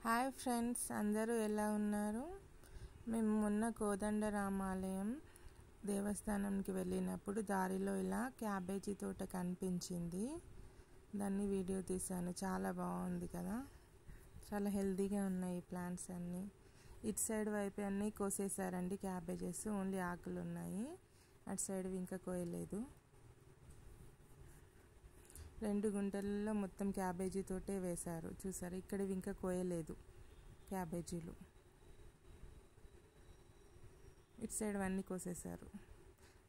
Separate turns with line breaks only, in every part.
Hi friends, అందరూ ఎలా ఉన్నారు? మేము మొన్న కోదండరామాలయం దేవస్థానంకి వెళ్ళినప్పుడు దారిలో ఇలా క్యాబేజీ తోట కనిపించింది. దాన్ని వీడియో తీశాను. చాలా బాగుంది కదా, చాలా హెల్తీగా ఉన్నాయి ప్లాంట్స్ అన్నీ. ఇటు సైడ్ వైపు అన్నీ కోసేసారండి క్యాబేజెస్, ఓన్లీ ఆకులు ఉన్నాయి. అటు సైడ్ ఇంకా కోయలేదు. 2 గుంటలలో మొత్తం క్యాబేజీ తోటే వేశారు. చూసారు, ఇక్కడ ఇంకా కోయలేదు క్యాబేజీలు. ఇటు సైడ్ అన్నీ కోసేశారు.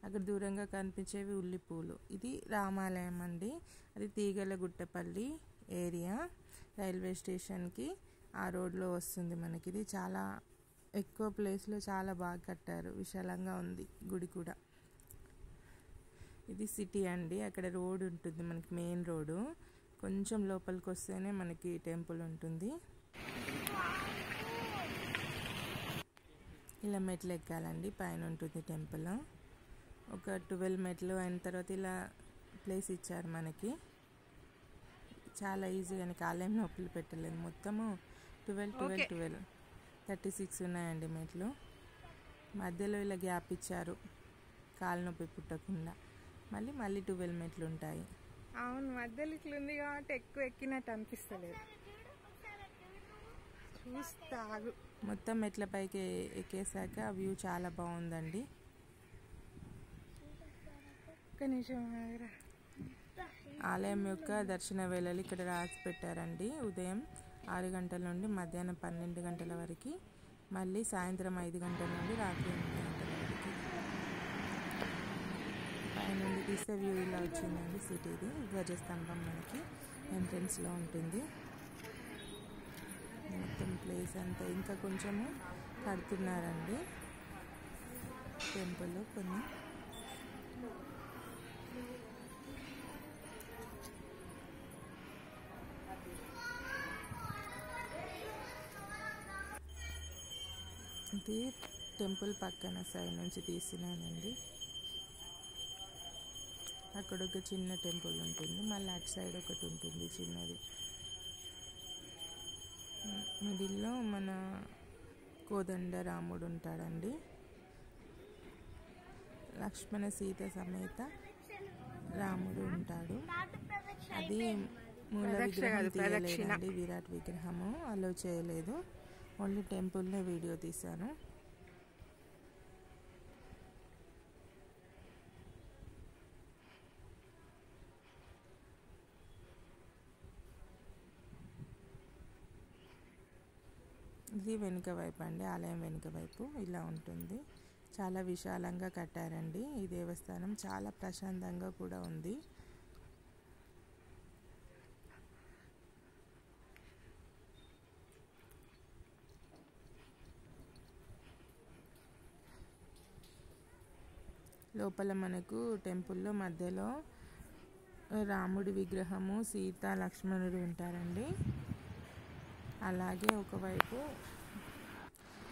అక్కడ దూరంగా కనిపించేవి ఉల్లి పూలు. ఇది రామాలయం అండి. అది తీగలగుట్టపల్లి ఏరియా, రైల్వే స్టేషన్కి ఆ రోడ్లో వస్తుంది మనకి. ఇది చాలా ఎక్కువ ప్లేస్లో చాలా బాగా కట్టారు, విశాలంగా ఉంది గుడి కూడా. ఇది సిటీ అండి, అక్కడ రోడ్ ఉంటుంది మనకి, మెయిన్ రోడ్డు. కొంచెం లోపలికి వస్తేనే మనకి టెంపుల్ ఉంటుంది. ఇలా మెట్లు ఎక్కాలండి, పైన ఉంటుంది టెంపుల్. ఒక 12 మెట్లు అయిన తర్వాత ఇలా ప్లేస్ ఇచ్చారు మనకి. చాలా ఈజీగా, ఆలయం నొప్పులు పెట్టలేదు. మొత్తము 12 36 ఉన్నాయండి మెట్లు. మధ్యలో ఇలా గ్యాప్ ఇచ్చారు కాలు నొప్పి పుట్టకుండా. మళ్ళీ 12 మెట్లు ఉంటాయి.
అవును, మధ్యలో ఇట్లా ఉంది కాబట్టి ఎక్కువ ఎక్కినట్టు అనిపిస్తలేదు. చూస్తాగు
మొత్తం మెట్ల పైకి ఎక్కేసాక వ్యూ చాలా బాగుందండి.
ఒక్క నిమిషం ఆగరా.
ఆలయం యొక్క దర్శన వేళలు ఇక్కడ రాసి పెట్టారండి. ఉదయం 6 గంటల నుండి మధ్యాహ్నం 12 గంటల వరకు, మళ్ళీ సాయంత్రం 5 గంటల నుండి రాత్రి 8 గంటల వరకు. పైన నుండి తీస్తే వ్యూ ఇలా వచ్చిందండి సిటీది. ధ్వజస్తంభం మనకి ఎంట్రన్స్లో ఉంటుంది. మొత్తం ప్లేస్ అంతా ఇంకా కొంచెము కడుతున్నారండి టెంపుల్ కొన్ని. ఇది టెంపుల్ పక్కన సైడ్ నుంచి తీసినానండి. అక్కడ ఒక చిన్న టెంపుల్ ఉంటుంది, మళ్ళీ అటు సైడ్ ఒకటి ఉంటుంది చిన్నది. మిడిల్లో మన కోదండరాముడు ఉంటాడండి. లక్ష్మణ సీత సమేత రాముడు ఉంటాడు. అది మూల విగ్రహం తీయలేదండి, విరాట్ విగ్రహము అలో చేయలేదు. ఓన్లీ టెంపుల్లో వీడియో తీశాను. ఇది వెనుక వైపు అండి, ఆలయం వెనుక వైపు ఇలా ఉంటుంది. చాలా విశాలంగా కట్టారండి ఈ దేవస్థానం. చాలా ప్రశాంతంగా కూడా ఉంది. లోపల మనకు టెంపుల్లో మధ్యలో రాముడి విగ్రహము, సీత లక్ష్మణుడు ఉంటారండి. అలాగే ఒకవైపు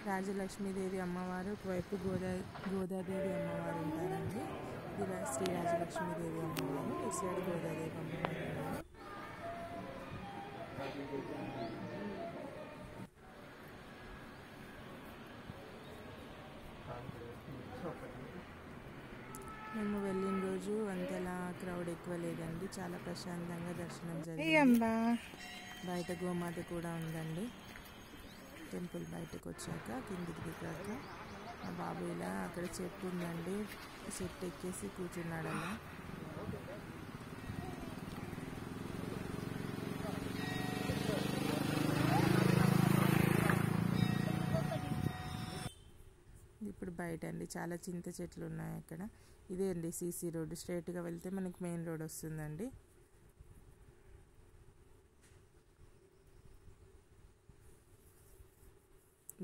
రాజలక్ష్మీదేవి అమ్మవారు, ఒకవైపు గోదాదేవి అమ్మవారు ఉంటారండి. ఇది శ్రీ రాజలక్ష్మీదేవి అమ్మవారు, ఇటు సైడ్ గోదాదేవి అమ్మవారు ఉన్నారు. మేము వెళ్ళిన రోజు అంతలా క్రౌడ్ ఎక్కువ లేదండి, చాలా ప్రశాంతంగా దర్శనం జరిగింది. బయట గోమాత కూడా ఉందండి. టెంపుల్ బయటకు వచ్చాక కిందికి దిగాక మా బాబు ఇలా అక్కడ చెట్టు ఉందండి, చెట్టు ఎక్కేసి కూర్చున్నాడు అలా. ఇప్పుడు బయట అండి చాలా చింత చెట్లు ఉన్నాయి అక్కడ. ఇదే అండి సీసీ రోడ్డు, స్ట్రైట్గా వెళ్తే మనకి మెయిన్ రోడ్ వస్తుందండి.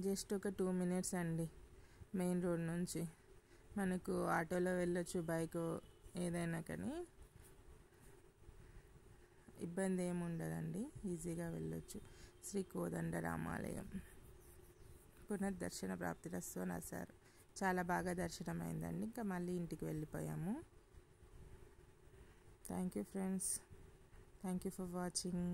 జస్ట్ ఒక 2 మినిట్స్ అండి మెయిన్ రోడ్ నుంచి. మనకు ఆటోలో వెళ్ళొచ్చు, బైక్ ఏదైనా, కానీ ఇబ్బంది ఏమి ఉండదండి, ఈజీగా వెళ్ళొచ్చు. శ్రీ కోదండరామాలయం పునర్దర్శన ప్రాప్తిరస్తు అని రాశారు. చాలా బాగా దర్శనం అయిందండి. ఇంకా మళ్ళీ ఇంటికి వెళ్ళిపోయాము. Thank you friends, thank you for watching.